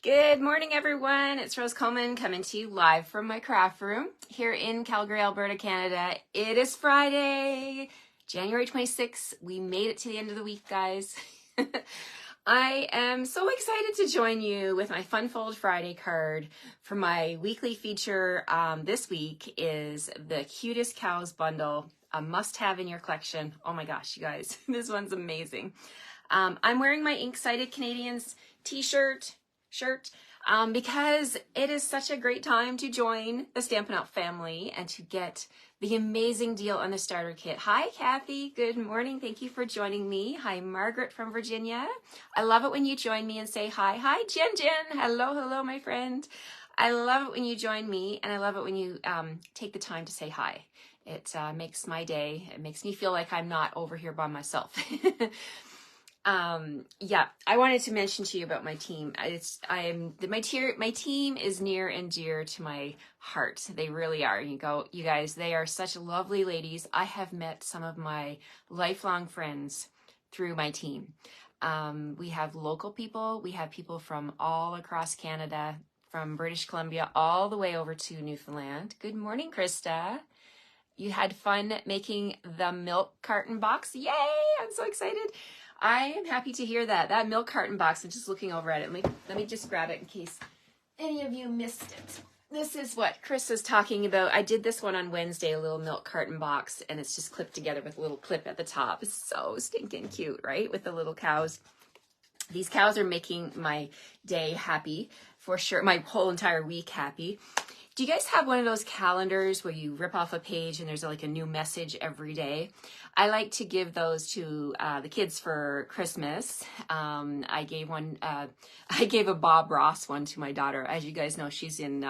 Good morning, everyone. It's Rose Coleman coming to you live from my craft room here in Calgary, Alberta, Canada. It is Friday, January 26th. We made it to the end of the week, guys. I am so excited to join you with my Fun Fold Friday card for my weekly feature. This week is the Cutest Cows bundle, a must-have in your collection. Oh my gosh, you guys, this one's amazing. I'm wearing my Ink-Sided Canadians t-shirt because it is such a great time to join the Stampin' Up! Family and to get the amazing deal on the starter kit. Hi, Kathy. Good morning. Thank you for joining me. Hi, Margaret from Virginia. I love it when you join me and say hi. Hi, Jen. Hello, my friend. I love it when you join me, and I love it when you take the time to say hi. It makes my day. It makes me feel like I'm not over here by myself. Yeah, I wanted to mention to you about my team. My team is near and dear to my heart. They really are. You guys, they are such lovely ladies. I have met some of my lifelong friends through my team. We have local people. We have people from all across Canada, from British Columbia all the way over to Newfoundland. Good morning, Krista. You had fun making the milk carton box. Yay! I'm so excited. I am happy to hear that. That milk carton box, I'm just looking over at it. Let me just grab it in case any of you missed it. This is what Chris is talking about. I did this one on Wednesday, a little milk carton box, and it's just clipped together with a little clip at the top. It's so stinking cute, right? With the little cows. These cows are making my day happy, for sure. My whole entire week happy. Do you guys have one of those calendars where you rip off a page and there's like a new message every day? I like to give those to the kids for Christmas. I gave a Bob Ross one to my daughter. As you guys know, she's in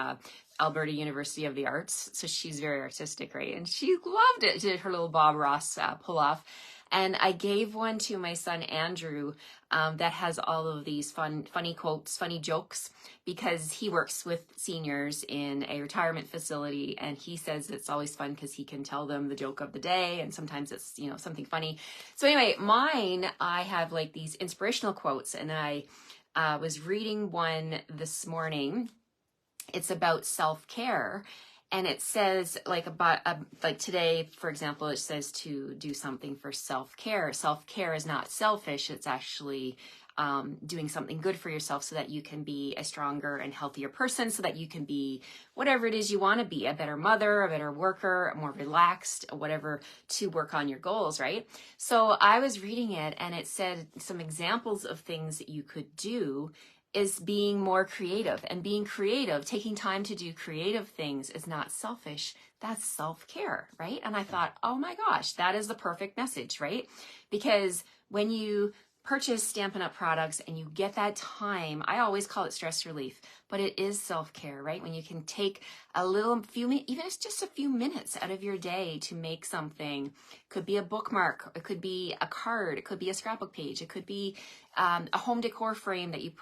Alberta University of the Arts, so she's very artistic, right? And she loved it. She did her little Bob Ross pull off. And I gave one to my son, Andrew, that has all of these funny quotes, funny jokes, because he works with seniors in a retirement facility. And he says it's always fun because he can tell them the joke of the day. And sometimes it's, something funny. So anyway, mine, I have like these inspirational quotes. And I was reading one this morning. It's about self-care. And it says like today, for example, it says to do something for self-care. Self-care is not selfish. It's actually doing something good for yourself so that you can be a stronger and healthier person, so that you can be whatever it is you want to be, a better mother, a better worker, more relaxed, whatever, to work on your goals, right? So I was reading it and it said some examples of things that you could do is being more creative. And being creative, taking time to do creative things is not selfish. That's self-care, right? And I thought, oh my gosh, that is the perfect message, right? Because when you purchase Stampin' Up! Products and you get that time, I always call it stress relief, but it is self-care, right? When you can take even if it's just a few minutes out of your day to make something. Could be a bookmark, it could be a card, it could be a scrapbook page, it could be a home decor frame that you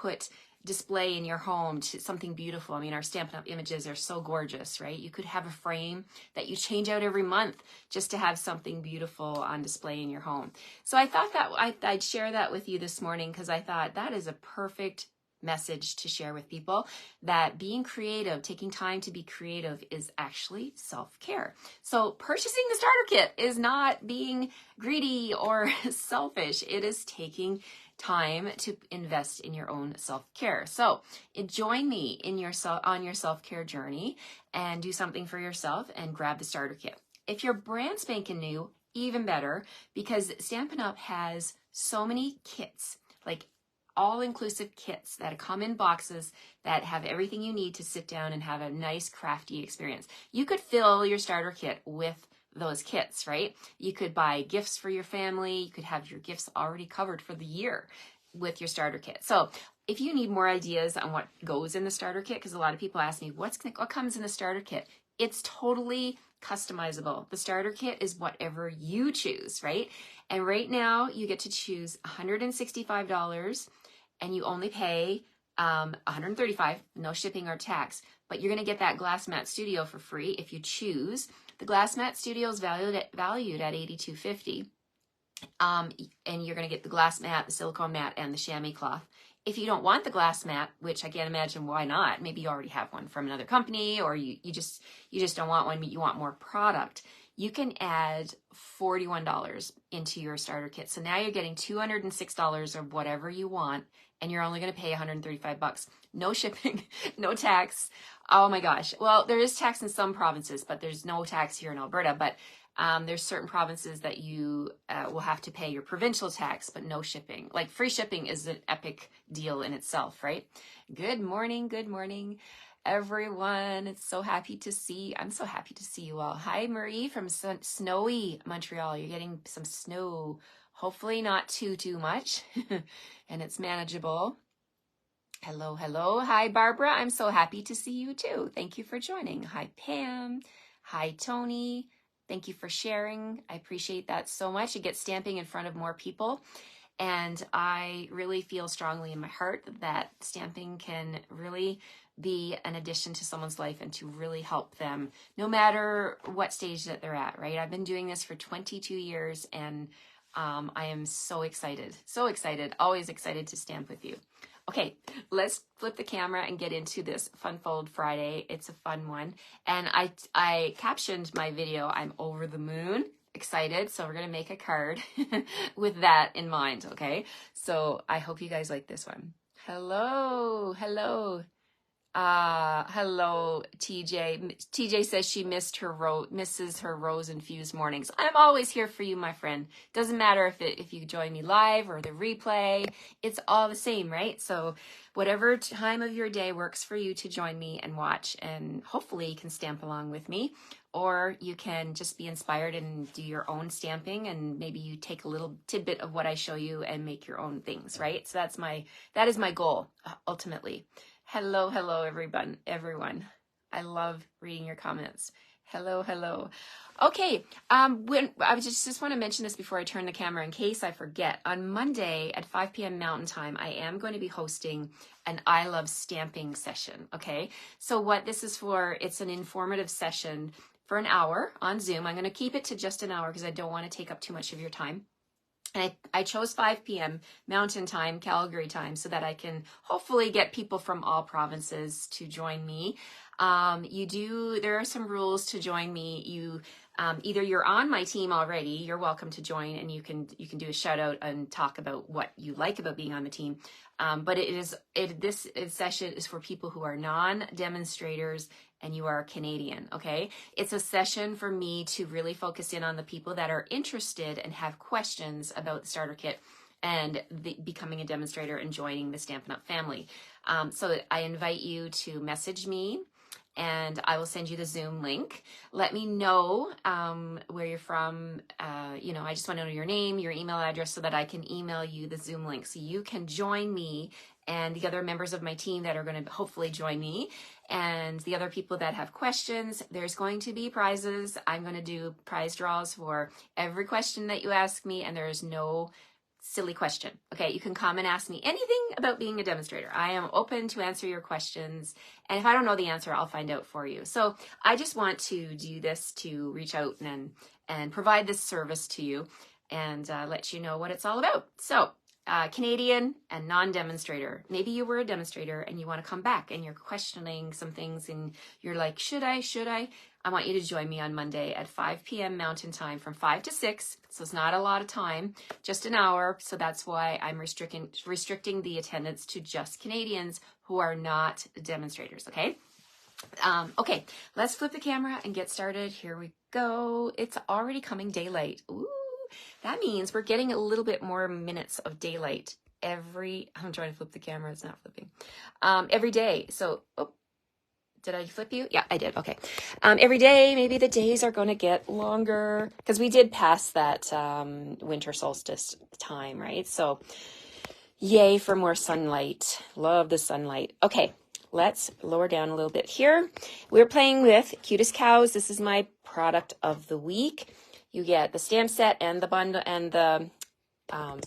display in your home to something beautiful. I mean, our Stampin' Up! Images are so gorgeous, right? You could have a frame that you change out every month just to have something beautiful on display in your home. So I thought that I'd share that with you this morning because I thought that is a perfect message to share with people, that being creative, taking time to be creative, is actually self-care. So purchasing the starter kit is not being greedy or selfish. It is taking time to invest in your own self-care. So join me on your self-care journey and do something for yourself and grab the starter kit. If you're brand spanking new, even better, because Stampin' Up! Has so many kits, like all-inclusive kits that come in boxes that have everything you need to sit down and have a nice crafty experience. You could fill your starter kit with those kits, right? You could buy gifts for your family. You could have your gifts already covered for the year with your starter kit. So if you need more ideas on what goes in the starter kit, because a lot of people ask me, what comes in the starter kit? It's totally customizable. The starter kit is whatever you choose, right? And right now you get to choose $165 and you only pay $135, no shipping or tax, but you're going to get that Glass Mat Studio for free if you choose. The Glass Mat Studio is valued at $82.50. And you're going to get the glass mat, the silicone mat, and the chamois cloth if you don't want the glass mat, which I can't imagine why not, maybe you already have one from another company, or you just don't want one, but you want more product, you can add $41 into your starter kit. So now you're getting $206 of whatever you want, and you're only going to pay $135. No shipping, no tax. Oh my gosh. Well, there is tax in some provinces, but there's no tax here in Alberta. But there's certain provinces that you will have to pay your provincial tax, but no shipping. Like free shipping is an epic deal in itself, right? Good morning, everyone. I'm so happy to see you all. Hi, Marie from snowy Montreal. You're getting some snow. Hopefully not too much, and it's manageable. Hello. Hi, Barbara. I'm so happy to see you too. Thank you for joining. Hi, Pam. Hi, Tony. Thank you for sharing. I appreciate that so much. It gets stamping in front of more people. And I really feel strongly in my heart that stamping can really be an addition to someone's life and to really help them no matter what stage that they're at, right? I've been doing this for 22 years and I am so excited, always excited to stamp with you. Okay, let's flip the camera and get into this Fun Fold Friday. It's a fun one. And I captioned my video, I'm over the moon, excited. So we're going to make a card with that in mind, okay? So I hope you guys like this one. Hello. Hello, TJ. TJ says she misses her rose infused mornings. I'm always here for you, my friend. Doesn't matter if you join me live or the replay. It's all the same, right? So whatever time of your day works for you to join me and watch, and hopefully you can stamp along with me, or you can just be inspired and do your own stamping, and maybe you take a little tidbit of what I show you and make your own things, right? So that is my goal, ultimately. Hello, everyone. I love reading your comments. Hello. Okay, when I just want to mention this before I turn the camera in case I forget. On Monday at 5 p.m. Mountain Time, I am going to be hosting an I Love Stamping session, okay? So what this is for, it's an informative session for an hour on Zoom. I'm going to keep it to just an hour because I don't want to take up too much of your time. And I chose 5 p.m. Mountain Time, Calgary time, so that I can hopefully get people from all provinces to join me. There are some rules to join me. Either you're on my team already, you're welcome to join, and you can do a shout out and talk about what you like about being on the team. But this session is for people who are non-demonstrators and you are Canadian, okay? It's a session for me to really focus in on the people that are interested and have questions about the starter kit and becoming a demonstrator and joining the Stampin' Up! Family. So I invite you to message me, and I will send you the Zoom link. Let me know where you're from. I just want to know your name, your email address, so that I can email you the Zoom link so you can join me and the other members of my team that are going to hopefully join me, and the other people that have questions. There's going to be prizes. I'm going to do prize draws for every question that you ask me, and there is no silly question. Okay, you can come and ask me anything about being a demonstrator. I am open to answer your questions, and if I don't know the answer, I'll find out for you. So I just want to do this to reach out and provide this service to you and let you know what it's all about. So Canadian and non-demonstrator. Maybe you were a demonstrator and you want to come back and you're questioning some things and you're like, should I? I want you to join me on Monday at 5 p.m. Mountain Time from 5 to 6. So it's not a lot of time, just an hour. So that's why I'm restricting the attendance to just Canadians who are not demonstrators, okay? Okay, let's flip the camera and get started. Here we go. It's already coming daylight. Ooh, that means we're getting a little bit more minutes of daylight I'm trying to flip the camera. It's not flipping. Every day. So, did I flip you? Yeah, I did. Okay. Every day, maybe the days are going to get longer because we did pass that winter solstice time, right? So, yay for more sunlight. Love the sunlight. Okay, let's lower down a little bit here. We're playing with Cutest Cows. This is my product of the week. You get the stamp set and the bundle and the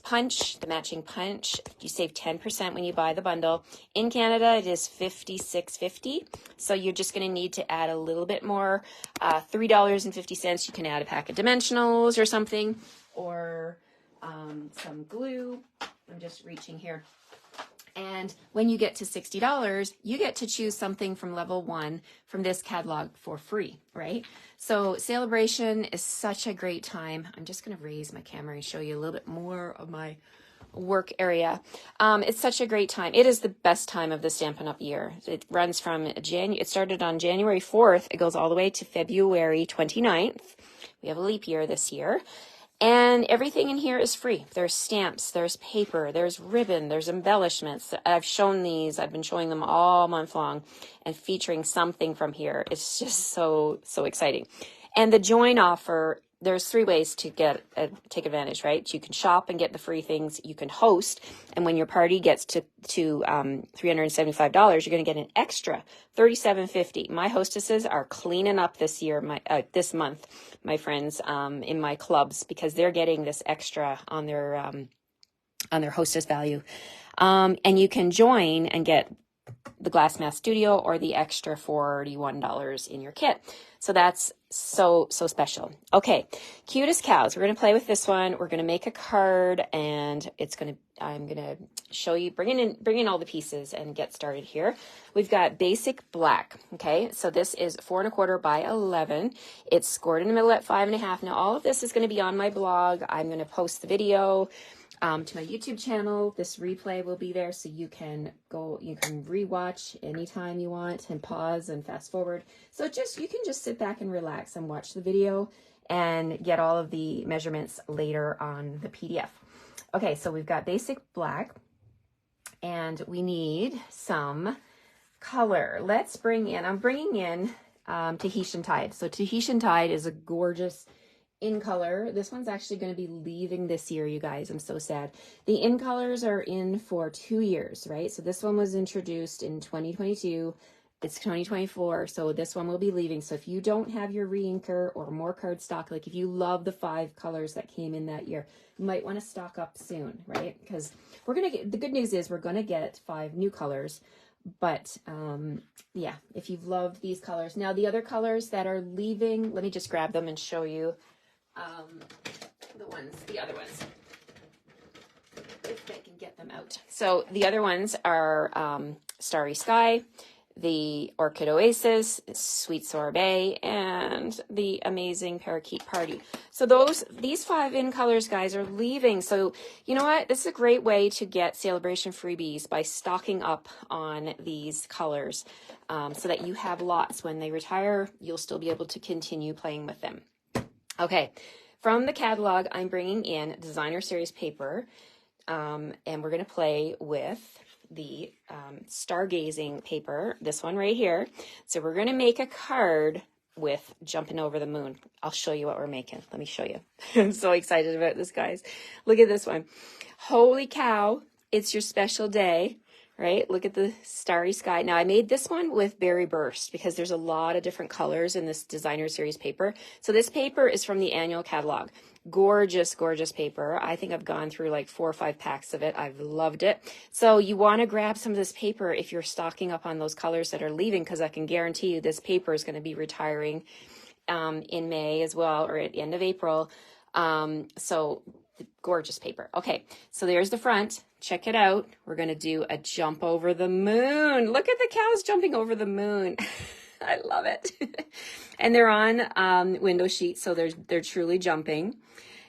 punch, the matching punch. You save 10% when you buy the bundle. In Canada, it is $56.50. So you're just going to need to add a little bit more, $3.50. You can add a pack of dimensionals or something, or some glue. I'm just reaching here. And when you get to $60, you get to choose something from level 1 from this catalog for free, right? So Celebration is such a great time. I'm just going to raise my camera and show you a little bit more of my work area. It's such a great time. It is the best time of the Stampin' Up! Year. It runs from it started on January 4th. It goes all the way to February 29th. We have a leap year this year. And everything in here is free. There's stamps, there's paper, there's ribbon, there's embellishments. I've shown these. I've been showing them all month long and featuring something from here. It's just so exciting. And the join offer, there's 3 ways to take advantage, right? You can shop and get the free things. You can host, and when your party gets to $375, you're going to get an extra $37.50. My hostesses are cleaning up this year, this month, my friends, in my clubs, because they're getting this extra on their hostess value. And you can join and get the Glass Mask Studio or the extra $41 in your kit. So that's so special. Okay, cutest cows. We're going to play with this one. We're going to make a card, and I'm going to show you, bring in all the pieces and get started here. We've got basic black. Okay, so this is 4 1/4 by 11. It's scored in the middle at 5 1/2. Now all of this is going to be on my blog. I'm going to post the video to my YouTube channel. This replay will be there, so you can rewatch anytime you want and pause and fast forward. So you can just sit back and relax and watch the video and get all of the measurements later on the PDF. Okay, so we've got basic black, and we need some color. I'm bringing in Tahitian Tide. So Tahitian Tide is a gorgeous in color. This one's actually going to be leaving this year, you guys. I'm so sad. The in colors are in for 2 years, right? So this one was introduced in 2022. It's 2024, so this one will be leaving. So if you don't have your re-inker or more cardstock, like if you love the 5 colors that came in that year, you might want to stock up soon, right? Because the good news is we're going to get 5 new colors. But yeah, if you've loved these colors. Now the other colors that are leaving, let me just grab them and show you the other ones, if I can get them out. So the other ones are Starry Sky, the Orchid Oasis, Sweet Sorbet, and the Amazing Parakeet Party. So these 5 in colors, guys, are leaving. So you know what? This is a great way to get Celebration freebies by stocking up on these colors, so that you have lots. When they retire, you'll still be able to continue playing with them. Okay, from the catalog, I'm bringing in Designer Series paper, and we're going to play with the Stargazing paper, this one right here. So we're going to make a card with Jumping Over the Moon. I'll show you what we're making. Let me show you. I'm so excited about this, guys. Look at this one. Holy cow, it's your special day. Right? Look at the starry sky. Now I made this one with Berry Burst because there's a lot of different colors in this Designer Series paper. So this paper is from the annual catalog. Gorgeous, gorgeous paper. I think I've gone through like 4 or 5 packs of it. I've loved it. So you want to grab some of this paper if you're stocking up on those colors that are leaving, because I can guarantee you this paper is going to be retiring in May as well, or at the end of April. So gorgeous paper. Okay, so there's the front. Check it out. We're going to do a jump over the moon. Look at the cows jumping over the moon. I love it. And they're on window sheets, so they're truly jumping.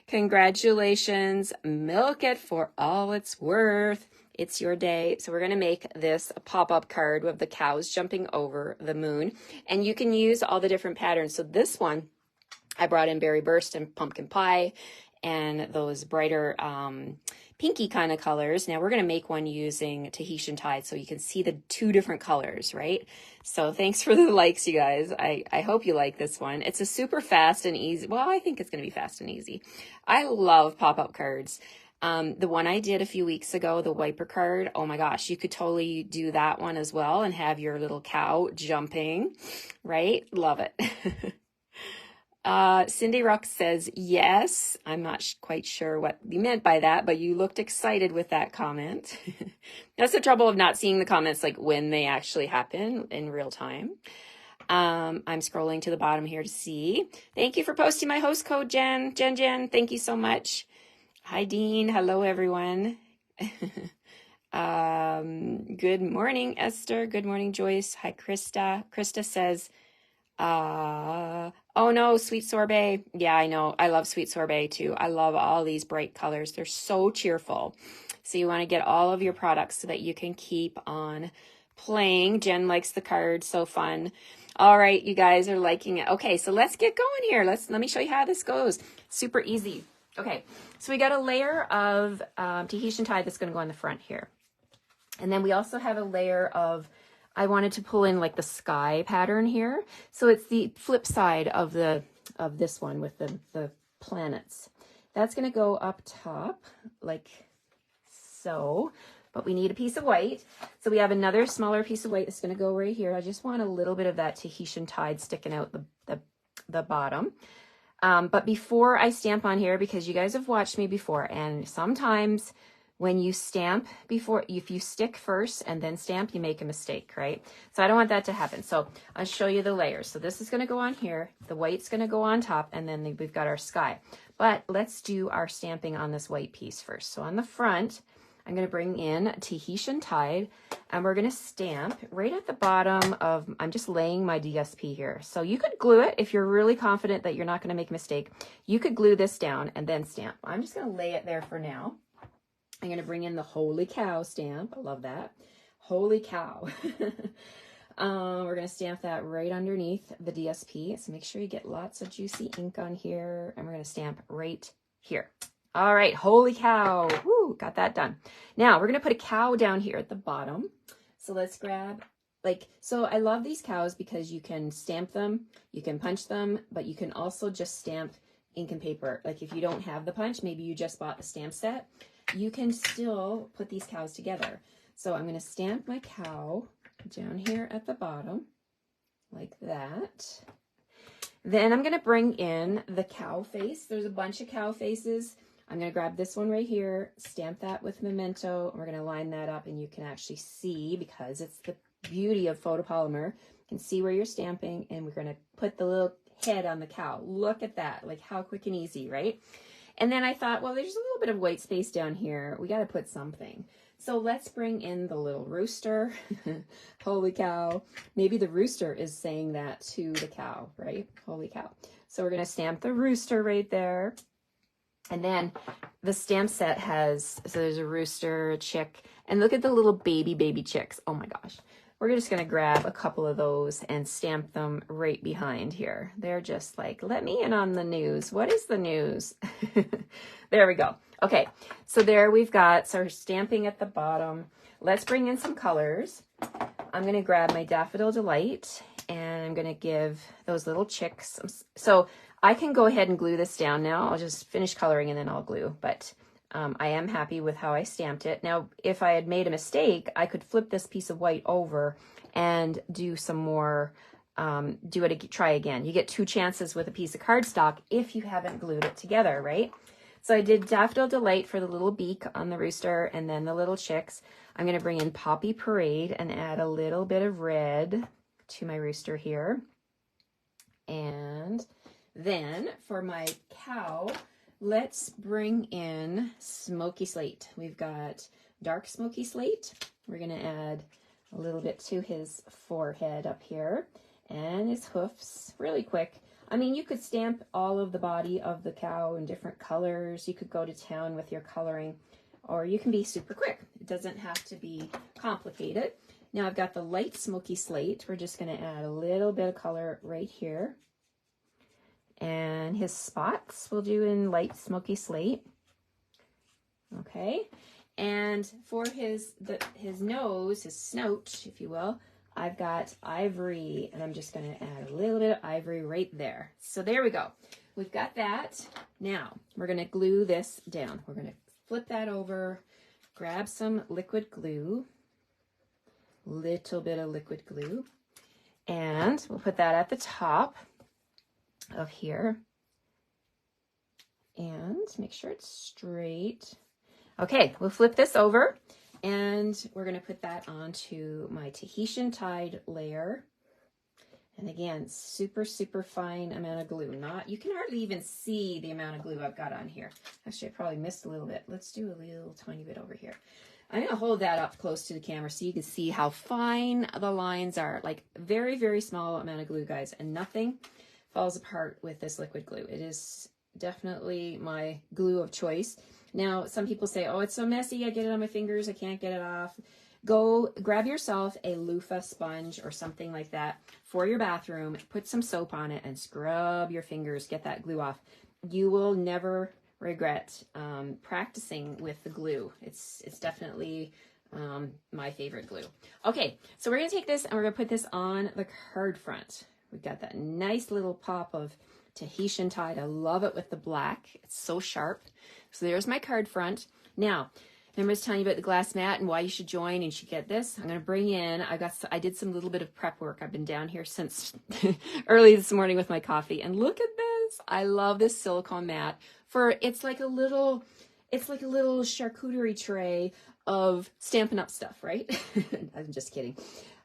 Congratulations. Milk it for all it's worth. It's your day. So we're going to make this a pop-up card with the cows jumping over the moon. And you can use all the different patterns. So this one, I brought in Berry Burst and Pumpkin Pie and those brighter pinky kind of colors. Now we're going to make one using Tahitian Tide so you can see the 2 different colors, right? So thanks for the likes, you guys. I hope you like this one. It's a super fast and easy. Well, I think it's going to be fast and easy. I love pop-up cards. The one I did a few weeks ago, the wiper card, oh my gosh, you could totally do that one as well and have your little cow jumping, right? Love it. Cindy Ruck says, yes. I'm not quite sure what you meant by that, but you looked excited with that comment. That's the trouble of not seeing the comments like when they actually happen in real time. I'm scrolling to the bottom here to see. Thank you for posting my host code, Jen. Jen, thank you so much. Hi, Dean. Hello, everyone. Good morning, Esther. Good morning, Joyce. Hi, Krista. Krista says, oh no, sweet sorbet. Yeah, I know. I love sweet sorbet too. I love all these bright colors. They're so cheerful. So you want to get all of your products so that you can keep on playing. Jen likes the card. So fun. All right, you guys are liking it. Okay, so let's get going here. Let me show you how this goes. Super easy. Okay, so we got a layer of Tahitian tie that's going to go on the front here. And then we also have a layer of, I wanted to pull in like the sky pattern here. So it's the flip side of this one with the planets. That's going to go up top like so, but we need a piece of white. So we have another smaller piece of white that's going to go right here. I just want a little bit of that Tahitian tide sticking out the bottom. But before I stamp on here, because you guys have watched me before, and sometimes when you stamp before, if you stick first and then stamp, you make a mistake, right? So I don't want that to happen. So I'll show you the layers. So this is going to go on here. The white's going to go on top, and then we've got our sky. But let's do our stamping on this white piece first. So on the front, I'm going to bring in Tahitian tide, and we're going to stamp right at the bottom of, I'm just laying my DSP here. So you could glue it if you're really confident that you're not going to make a mistake. You could glue this down and then stamp. I'm just going to lay it there for now. I'm going to bring in the holy cow stamp. I love that. Holy cow. We're going to stamp that right underneath the DSP. So make sure you get lots of juicy ink on here. And we're going to stamp right here. All right, holy cow. Woo, got that done. Now we're going to put a cow down here at the bottom. So let's grab, so I love these cows because you can stamp them, you can punch them, but you can also just stamp ink and paper. Like if you don't have the punch, maybe you just bought the stamp set, you can still put these cows together. So I'm going to stamp my cow down here at the bottom like that. Then I'm going to bring in the cow face. There's a bunch of cow faces. I'm going to grab this one right here, stamp that with Memento. We're going to line that up, and you can actually see, because it's the beauty of photopolymer, you can see where you're stamping, and we're going to put the little head on the cow. Look at that, like how quick and easy, right? And then I thought, well, there's a little bit of white space down here. We got to put something. So let's bring in the little rooster. Holy cow. Maybe the rooster is saying that to the cow, right? Holy cow. So we're going to stamp the rooster right there. And then the stamp set has, so there's a rooster, a chick, and look at the little baby chicks. Oh my gosh. We're just going to grab a couple of those and stamp them right behind here. They're just like, let me in on the news. What is the news? There we go. Okay, so there we've got, so stamping at the bottom. Let's bring in some colors. I'm going to grab my Daffodil Delight, and I'm going to give those little chicks so I can go ahead and glue this down now. I'll just finish coloring and then I'll glue, but I am happy with how I stamped it. Now, if I had made a mistake, I could flip this piece of white over and do some more, try again. You get 2 chances with a piece of cardstock if you haven't glued it together, right? So I did Daffodil Delight for the little beak on the rooster and then the little chicks. I'm going to bring in Poppy Parade and add a little bit of red to my rooster here. And then for my cow, let's bring in Smoky Slate. We've got dark Smoky Slate. We're going to add a little bit to his forehead up here and his hoofs really quick. I mean, you could stamp all of the body of the cow in different colors. You could go to town with your coloring, or you can be super quick. It doesn't have to be complicated. Now I've got the light Smoky Slate. We're just going to add a little bit of color right here. And his spots we'll do in light Smoky Slate. Okay. And for his nose, his snout, if you will, I've got ivory, and I'm just going to add a little bit of ivory right there. So there we go. We've got that. Now we're going to glue this down. We're going to flip that over, grab some liquid glue, little bit of liquid glue, and we'll put that at the top of here and make sure it's straight. Okay, we'll flip this over and we're going to put that onto my Tahitian tide layer. And again, super fine amount of glue. You can hardly even see the amount of glue I've got on here. Actually, I probably missed a little bit. Let's do a little tiny bit over here. I'm going to hold that up close to the camera so you can see how fine the lines are. Like very, very small amount of glue, guys, and nothing falls apart with this liquid glue. It is definitely my glue of choice. Now, some people say, oh, it's so messy. I get it on my fingers. I can't get it off. Go grab yourself a loofah sponge or something like that for your bathroom. Put some soap on it and scrub your fingers. Get that glue off. You will never regret practicing with the glue. It's definitely my favorite glue. Okay, so we're going to take this and we're going to put this on the card front. We've got that nice little pop of Tahitian tide. I love it with the black. It's so sharp. So there's my card front. Now, remember I was telling you about the glass mat and why you should join and you should get this. I'm going to bring in, I did some little bit of prep work. I've been down here since early this morning with my coffee, and look at this. I love this silicone mat it's like a little charcuterie tray of Stampin' Up stuff, right? I'm just kidding.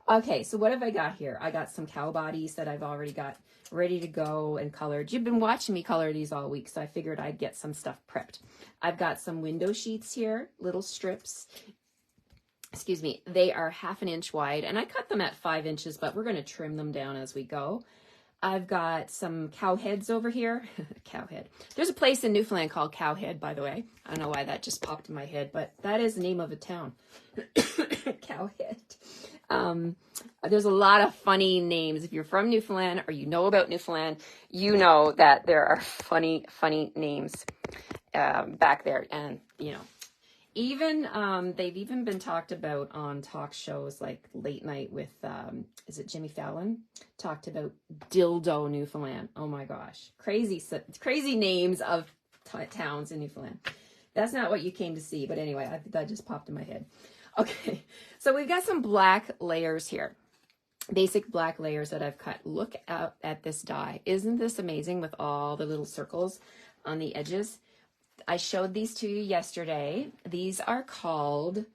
Okay, so what have I got here? I got some cow bodies that I've already got ready to go and colored. You've been watching me color these all week, so I figured I'd get some stuff prepped. I've got some window sheets here, little strips. Excuse me, they are 1/2 inch wide, and I cut them at 5 inches, but we're going to trim them down as we go. I've got some cow heads over here. Cowhead. There's a place in Newfoundland called Cowhead, by the way. I don't know why that just popped in my head, but that is the name of a town. Cowhead. There's a lot of funny names. If you're from Newfoundland or you know about Newfoundland, you know that there are funny names back there. And, you know, even they've even been talked about on talk shows like Late Night with, is it Jimmy Fallon? Talked about Dildo, Newfoundland. Oh my gosh. Crazy names of towns in Newfoundland. That's not what you came to see, but anyway, that just popped in my head. Okay, so we've got some black layers here. Basic black layers that I've cut. Look out at this die. Isn't this amazing with all the little circles on the edges? I showed these to you yesterday. These are called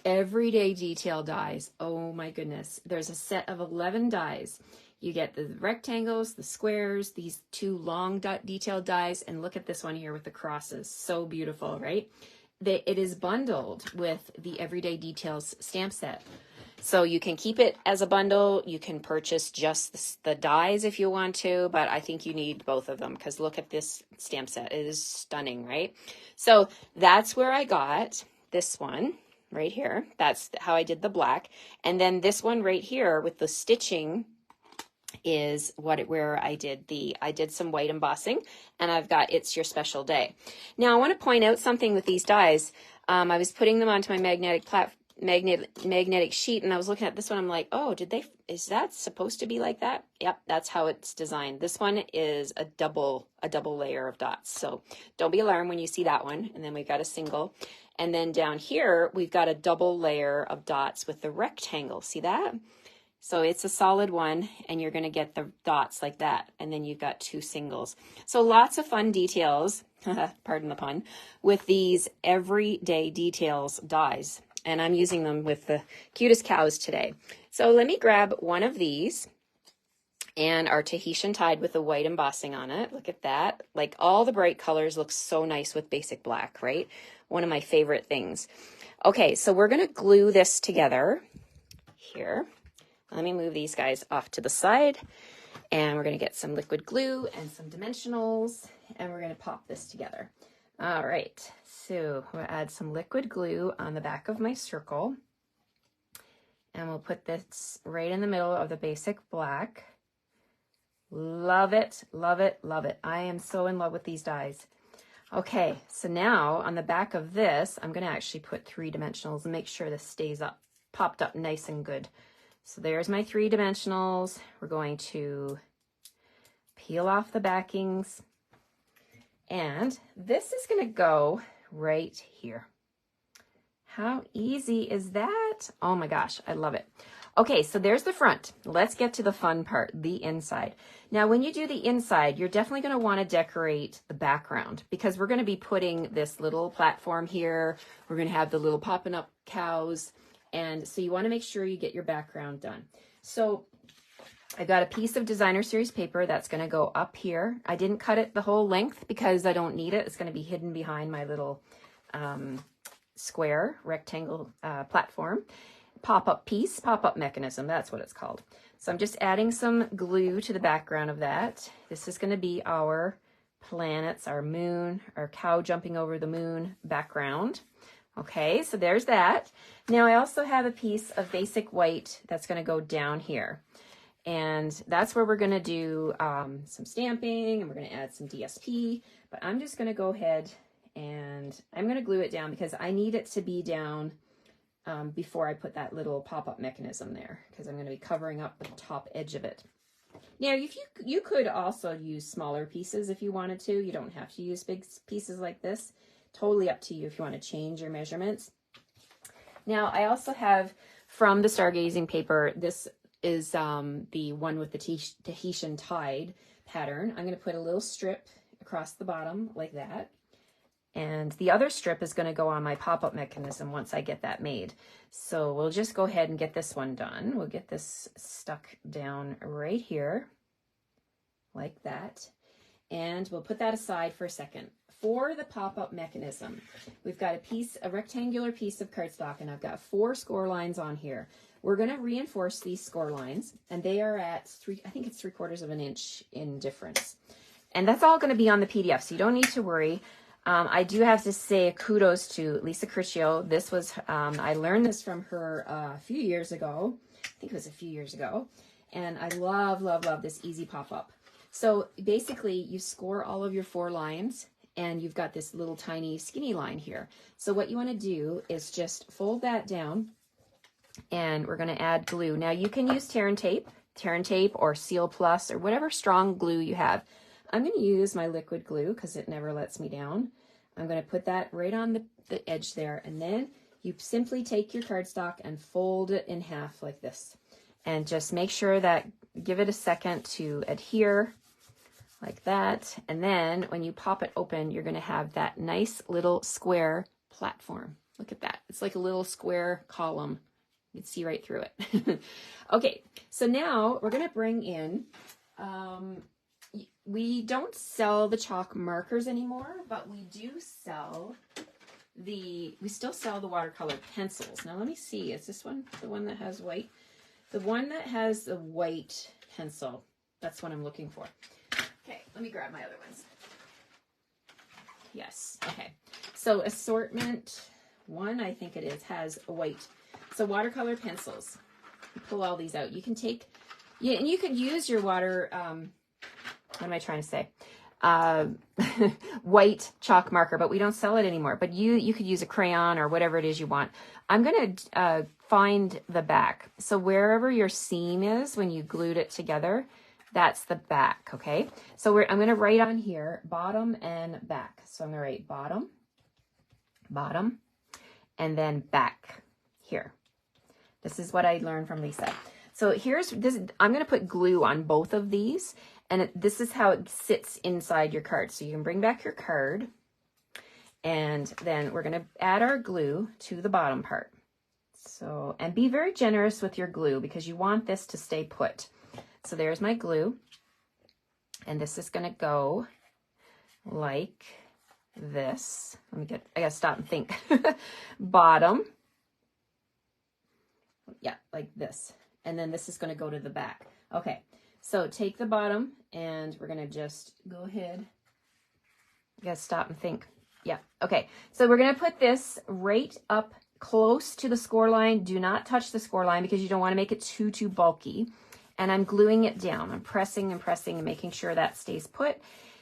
Everyday Detail dies. Oh my goodness. There's a set of 11 dies. You get the rectangles, the squares, these 2 long detail dies, and look at this one here with the crosses. So beautiful, right? It is bundled with the Everyday Details stamp set. So you can keep it as a bundle. You can purchase just the dies if you want to, but I think you need both of them because look at this stamp set. It is stunning, right? So that's where I got this one right here. That's how I did the black. And then this one right here with the stitching is where I did some white embossing, and I've got It's Your Special Day. Now I want to point out something with these dies. I was putting them onto my magnetic sheet, and I was looking at this one. I'm like, oh, is that supposed to be like that? Yep, that's how it's designed. This one is a double layer of dots, so don't be alarmed when you see that one. And then we've got a single, and then down here we've got a double layer of dots with the rectangle. See that? So it's a solid one, and you're going to get the dots like that. And then you've got 2 singles. So lots of fun details, pardon the pun, with these Everyday Details dies. And I'm using them with the cutest cows today. So let me grab one of these and our Tahitian tide with the white embossing on it. Look at that. Like all the bright colors look so nice with basic black, right? One of my favorite things. Okay, so we're going to glue this together here. Let me move these guys off to the side, and we're going to get some liquid glue and some dimensionals, and we're going to pop this together. All right, so we'll add some liquid glue on the back of my circle, and we'll put this right in the middle of the basic black. Love it, love it, love it. I am so in love with these dies. Okay, so now on the back of this, I'm going to actually put 3 dimensionals and make sure this stays up, popped up nice and good. So there's my 3 dimensionals. We're going to peel off the backings, and this is going to go right here. How easy is that? Oh my gosh, I love it. Okay, so there's the front. Let's get to the fun part, the inside. Now, when you do the inside, you're definitely going to want to decorate the background because we're going to be putting this little platform here. We're going to have the little popping up cows. And so you want to make sure you get your background done. So I got a piece of designer series paper that's going to go up here. I didn't cut it the whole length because I don't need it. It's going to be hidden behind my little square rectangle platform, pop-up piece, pop-up mechanism, that's what it's called. So I'm just adding some glue to the background of that. This is going to be our planets, our moon, our cow jumping over the moon background. Okay, so there's that. Now I also have a piece of basic white that's going to go down here. And that's where we're going to do some stamping, and we're going to add some DSP. But I'm just going to go ahead and I'm going to glue it down because I need it to be down before I put that little pop-up mechanism there, because I'm going to be covering up the top edge of it. Now, if you could also use smaller pieces if you wanted to. You don't have to use big pieces like this. Totally up to you if you want to change your measurements. Now, I also have from the Stargazing paper, this is the one with the Tahitian tide pattern. I'm going to put a little strip across the bottom like that. And the other strip is going to go on my pop-up mechanism once I get that made. So we'll just go ahead and get this one done. We'll get this stuck down right here like that. And we'll put that aside for a second. For the pop-up mechanism, we've got a rectangular piece of cardstock, and I've got 4 score lines on here. We're going to reinforce these score lines, and they are at I think it's 3/4 of an inch in difference. And that's all going to be on the PDF, so you don't need to worry. I do have to say kudos to Lisa Curcio. This was, I learned this from her a few years ago. I think it was a few years ago. And I love, love, love this easy pop-up. So basically you score all of your 4 lines, and you've got this little tiny skinny line here. So what you want to do is just fold that down, and we're going to add glue. Now you can use Tear and Tape or Seal Plus or whatever strong glue you have. I'm going to use my liquid glue because it never lets me down. I'm going to put that right on the edge there, and then you simply take your cardstock and fold it in half like this. And just make sure that, give it a second to adhere like that. And then when you pop it open, you're going to have that nice little square platform. Look at that. It's like a little square column. You can see right through it. Okay, so now we're going to bring in, we don't sell the chalk markers anymore, but we do sell we still sell the watercolor pencils. Now let me see, is this one the one that has white? The one that has the white pencil, that's what I'm looking for. Okay, let me grab my other ones. Yes, okay. So assortment 1, I think it is, has a white. So watercolor pencils. You pull all these out. You can take, and you could use your water, what am I trying to say? White chalk marker, but we don't sell it anymore. But you could use a crayon or whatever it is you want. I'm going to find the back. So wherever your seam is when you glued it together, that's the back, okay? So I'm going to write on here bottom and back. So I'm going to write bottom, bottom, and then back here. This is what I learned from Lisa. So here's this. I'm going to put glue on both of these, and this is how it sits inside your card. So you can bring back your card, and then we're going to add our glue to the bottom part. So, and be very generous with your glue because you want this to stay put. So there's my glue, and this is going to go like this. I gotta stop and think. Bottom. Yeah, like this. And then this is going to go to the back. Okay, so take the bottom, and we're going to just go ahead. You gotta stop and think. Yeah, okay. So we're going to put this right up close to the score line. Do not touch the score line because you don't want to make it too bulky. And I'm gluing it down. I'm pressing and pressing and making sure that stays put.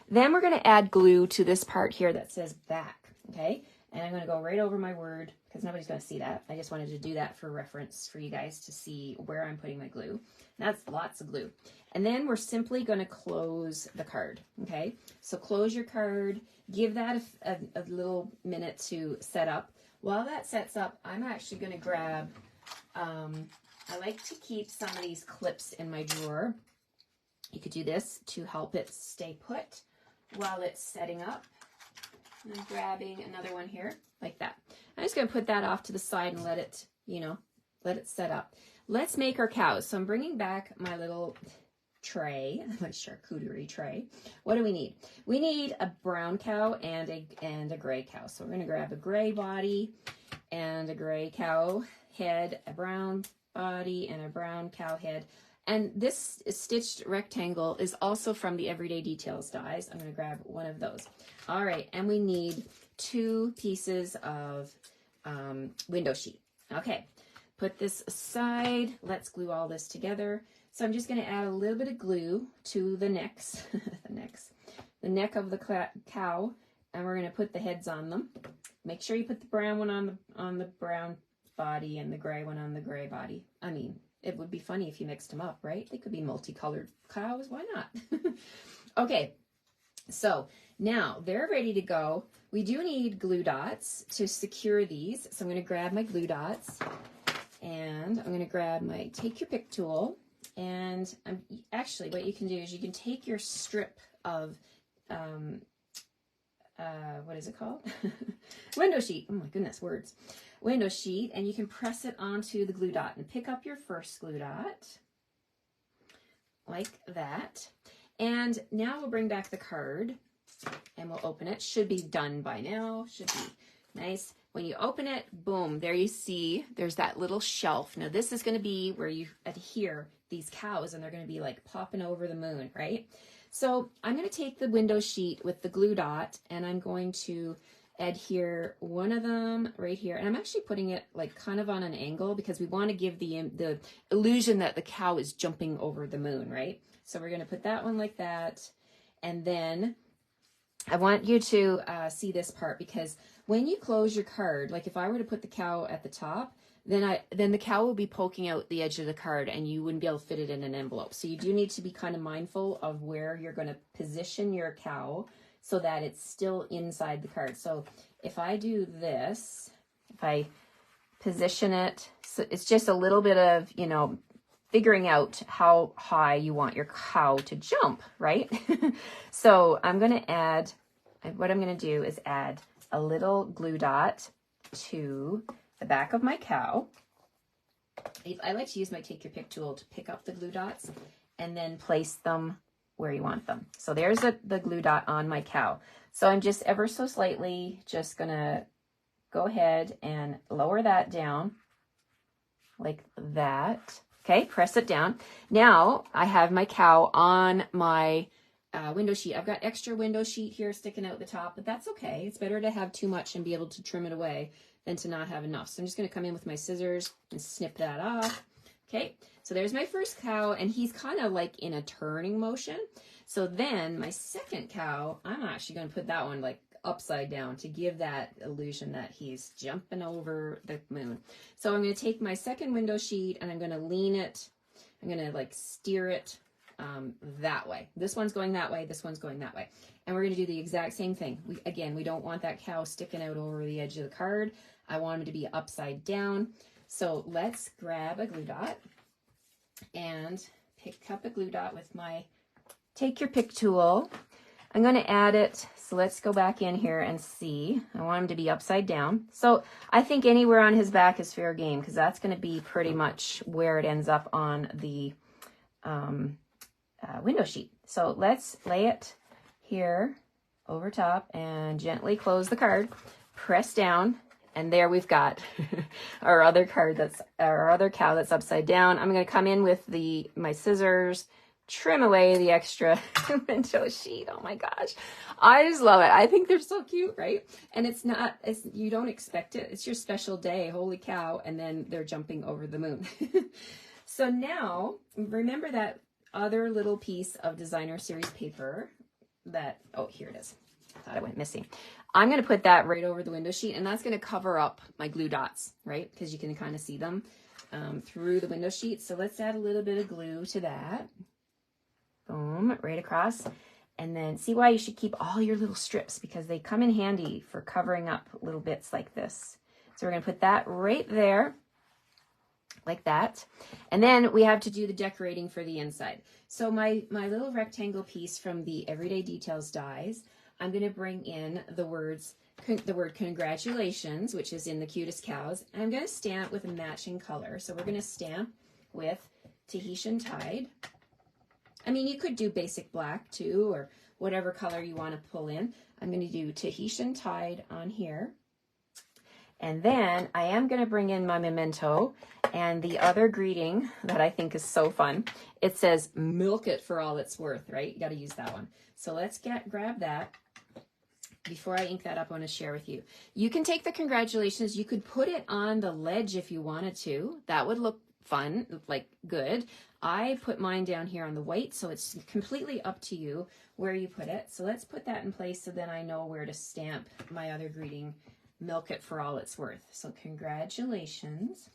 Then we're going to add glue to this part here that says back, okay? And I'm going to go right over my word because nobody's going to see that. I just wanted to do that for reference for you guys to see where I'm putting my glue. That's lots of glue. And then we're simply going to close the card, okay? So close your card. Give that a little minute to set up. While that sets up, I'm actually going to grab... I like to keep some of these clips in my drawer. You could do this to help it stay put while it's setting up. And I'm grabbing another one here, like that. I'm just going to put that off to the side and let it, let it set up. Let's make our cows. So I'm bringing back my little tray, my charcuterie tray. What do we need? We need a brown cow and a gray cow. So we're going to grab a gray body, and a gray cow head, a brown body, and a brown cow head. And this stitched rectangle is also from the Everyday Details dies. I'm going to grab one of those. All right, and we need 2 pieces of window sheet. Okay, put this aside. Let's glue all this together. So I'm just going to add a little bit of glue to the necks, the neck of the cow, and we're going to put the heads on them. Make sure you put the brown one on the brown body and the gray one on the gray body. I mean, it would be funny if you mixed them up, right? They could be multicolored cows. Why not? Okay, so now they're ready to go. We do need glue dots to secure these. So I'm going to grab my glue dots, and I'm going to grab my Take Your Pick tool. And actually, what you can do is you can take your strip of, what is it called? Window sheet. Oh my goodness, words. Window sheet, and you can press it onto the glue dot and pick up your first glue dot like that. And now we'll bring back the card and we'll open it. Should be done by now. Should be nice. When you open it, boom, there you see there's that little shelf. Now this is going to be where you adhere these cows, and they're going to be like popping over the moon, right? So I'm going to take the window sheet with the glue dot, and I'm going to adhere one of them right here. And I'm actually putting it like kind of on an angle because we want to give the illusion that the cow is jumping over the moon, right? So we're going to put that one like that. And then I want you to see this part, because when you close your card, like if I were to put the cow at the top, then the cow will be poking out the edge of the card and you wouldn't be able to fit it in an envelope. So you do need to be kind of mindful of where you're going to position your cow so that it's still inside the card. So if I do this, if I position it, so it's just a little bit of, you know, figuring out how high you want your cow to jump, right? So I'm going to add, what I'm going to do is add a little glue dot to the back of my cow. I like to use my Take Your Pick tool to pick up the glue dots and then place them where you want them. So there's the glue dot on my cow. So I'm just ever so slightly just going to go ahead and lower that down like that. Okay, press it down. Now I have my cow on my window sheet. I've got extra window sheet here sticking out the top, but that's okay. It's better to have too much and be able to trim it away than to not have enough. So I'm just going to come in with my scissors and snip that off. Okay, so there's my first cow, and he's kind of like in a turning motion. So then my second cow, I'm actually going to put that one like upside down to give that illusion that he's jumping over the moon. So I'm going to take my second window sheet and I'm going to lean it. I'm going to like steer it that way. This one's going that way. This one's going that way. And we're going to do the exact same thing. We don't want that cow sticking out over the edge of the card. I want him to be upside down. So let's grab a glue dot and pick up a glue dot with my Take Your Pick tool. I'm going to add it. So let's go back in here and see. I want him to be upside down. So I think anywhere on his back is fair game, because that's going to be pretty much where it ends up on the window sheet. So let's lay it here over top and gently close the card. Press down. And there we've got our other cow that's upside down. I'm going to come in with my scissors, trim away the extra window sheet. Oh my gosh. I just love it. I think they're so cute, right? And you don't expect it. It's your special day. Holy cow. And then they're jumping over the moon. So now remember that other little piece of designer series paper oh, here it is. I thought it went missing. I'm going to put that right over the window sheet, and that's going to cover up my glue dots, right? Because you can kind of see them through the window sheet. So let's add a little bit of glue to that. Boom, right across. And then see why you should keep all your little strips, because they come in handy for covering up little bits like this. So we're going to put that right there, like that. And then we have to do the decorating for the inside. So my little rectangle piece from the Everyday Details dies, I'm going to bring in the word congratulations, which is in the Cutest Cows. And I'm going to stamp with a matching color. So we're going to stamp with Tahitian Tide. I mean, you could do basic black too, or whatever color you want to pull in. I'm going to do Tahitian Tide on here. And then I am going to bring in my memento and the other greeting that I think is so fun. It says, milk it for all it's worth, right? You got to use that one. So let's grab that. Before I ink that up, I want to share with you. You can take the congratulations. You could put it on the ledge if you wanted to. That would look fun, like good. I put mine down here on the white, so it's completely up to you where you put it. So let's put that in place so then I know where to stamp my other greeting, milk it for all it's worth. So congratulations.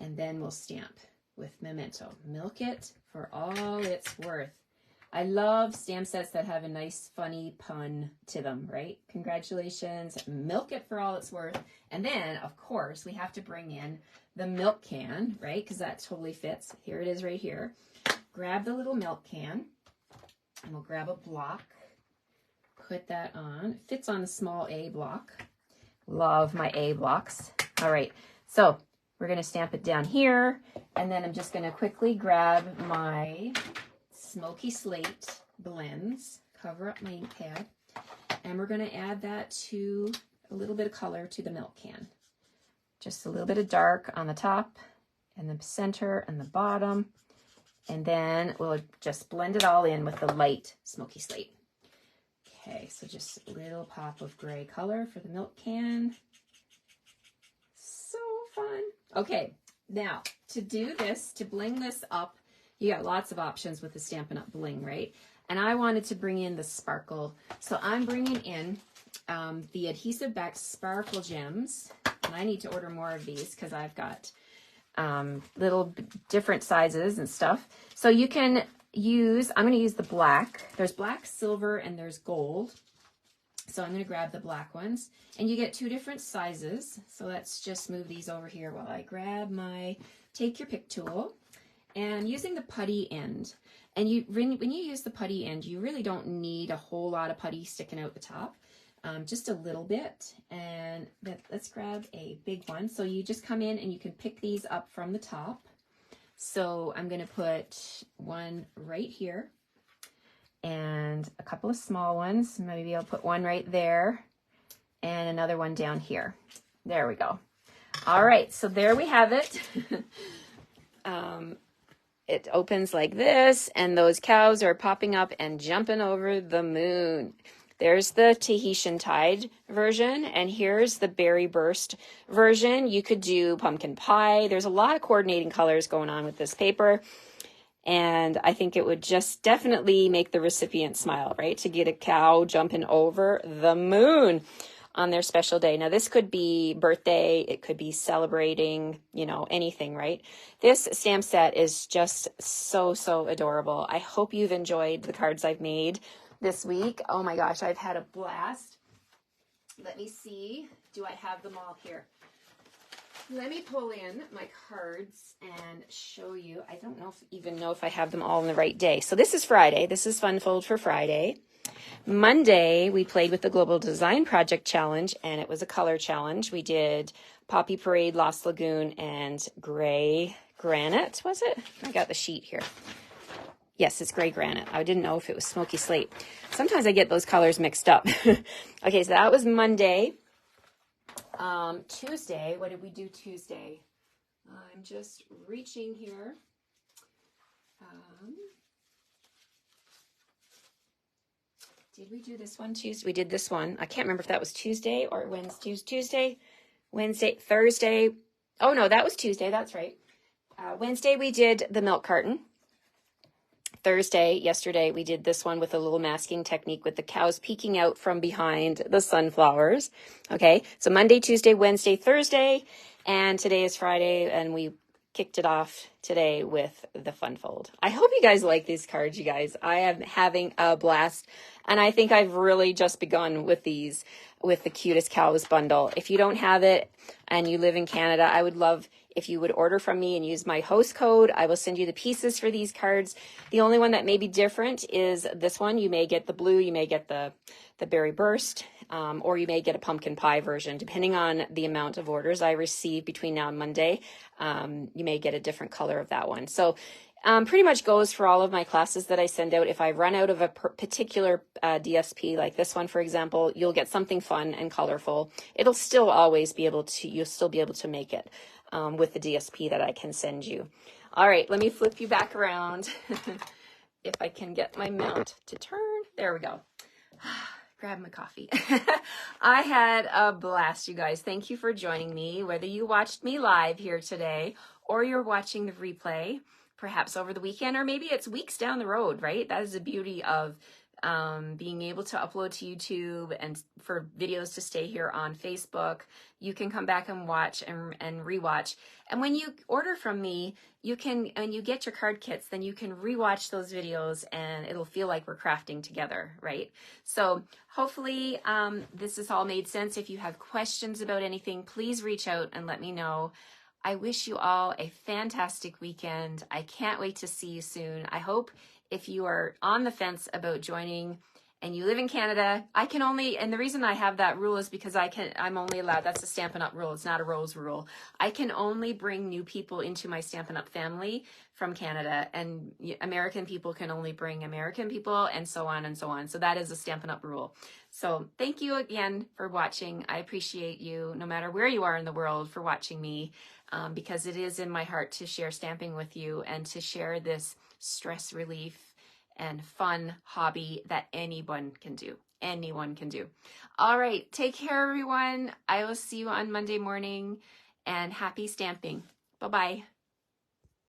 And then we'll stamp with memento, milk it for all it's worth. I love stamp sets that have a nice, funny pun to them, right? Congratulations, milk it for all it's worth. And then, of course, we have to bring in the milk can, right? Because that totally fits. Here it is right here. Grab the little milk can, and we'll grab a block, put that on. It fits on the small A block. Love my A blocks. All right, so we're going to stamp it down here, and then I'm just going to quickly grab my Smoky Slate blends, cover up my ink pad, and we're going to add that to a little bit of color to the milk can. Just a little bit of dark on the top and the center and the bottom, and then we'll just blend it all in with the light Smoky Slate. Okay, so just a little pop of gray color for the milk can. So fun. Okay, now to do this, to bling this up, you got lots of options with the Stampin' Up! Bling, right? And I wanted to bring in the sparkle. So I'm bringing in the adhesive back sparkle gems. And I need to order more of these because I've got little different sizes and stuff. So you can use, I'm going to use the black. There's black, silver, and there's gold. So I'm going to grab the black ones. And you get two different sizes. So let's just move these over here while I grab my Take Your Pick tool. And using the putty end, and when you use the putty end, you really don't need a whole lot of putty sticking out the top, just a little bit. And let's grab a big one. So you just come in and you can pick these up from the top. So I'm going to put one right here and a couple of small ones. Maybe I'll put one right there and another one down here. There we go. All right, so there we have it. It opens like this, and those cows are popping up and jumping over the moon. There's the Tahitian Tide version, and here's the Berry Burst version. You could do pumpkin pie. There's a lot of coordinating colors going on with this paper, and I think it would just definitely make the recipient smile, right? To get a cow jumping over the moon on their special day. Now, this could be birthday, it could be celebrating, you know, anything, right? This stamp set is just so, so adorable. I hope you've enjoyed the cards I've made this week. Oh my gosh, I've had a blast. Let me see. Do I have them all here? Let me pull in my cards and show you. I don't even know if I have them all on the right day. So this is Friday. This is Fun Fold for Friday. Monday, we played with the Global Design Project Challenge, and it was a color challenge. We did Poppy Parade, Lost Lagoon, and Gray Granite, was it? I got the sheet here. Yes, it's Gray Granite. I didn't know if it was Smoky Slate. Sometimes I get those colors mixed up. Okay, so that was Monday. Tuesday, what did we do Tuesday? I'm just reaching here. Did we do this one Tuesday? We did this one. I can't remember if that was Tuesday or Wednesday. Tuesday, Wednesday, Thursday. Oh, no, that was Tuesday. That's right. Wednesday, we did the milk carton. Thursday, yesterday, we did this one with a little masking technique with the cows peeking out from behind the sunflowers. Okay, so Monday, Tuesday, Wednesday, Thursday, and today is Friday, and we kicked it off today with the Fun Fold. I hope you guys like these cards, you guys. I am having a blast, and I think I've really just begun with these, with the Cutest Cows bundle. If you don't have it and you live in Canada, I would love if you would order from me and use my host code. I will send you the pieces for these cards. The only one that may be different is this one. You may get the blue, you may get the Berry Burst, or you may get a pumpkin pie version, depending on the amount of orders I receive between now and Monday. You may get a different color of that one. So Pretty much goes for all of my classes that I send out. If I run out of a particular DSP, like this one, for example, you'll get something fun and colorful. It'll still always be able to, you'll still be able to make it with the DSP that I can send you. All right, let me flip you back around. If I can get my mount to turn. There we go. Grab my coffee. I had a blast, you guys. Thank you for joining me, whether you watched me live here today or you're watching the replay, perhaps over the weekend, or maybe it's weeks down the road, right? That is the beauty of being able to upload to YouTube and for videos to stay here on Facebook. You can come back and watch and rewatch. And when you order from me, you can, and you get your card kits, then you can rewatch those videos and it'll feel like we're crafting together, right? So hopefully this has all made sense. If you have questions about anything, please reach out and let me know. I wish you all a fantastic weekend. I can't wait to see you soon. I hope if you are on the fence about joining and you live in Canada, I can only, and the reason I have that rule is because I'm only allowed, that's a Stampin' Up rule, it's not a Rose rule. I can only bring new people into my Stampin' Up family from Canada, and American people can only bring American people, and so on and so on. So that is a Stampin' Up rule. So thank you again for watching. I appreciate you, no matter where you are in the world, for watching me, because it is in my heart to share stamping with you and to share this stress relief and fun hobby that anyone can do. Anyone can do. All right, take care, everyone. I will see you on Monday morning, and happy stamping. Bye-bye.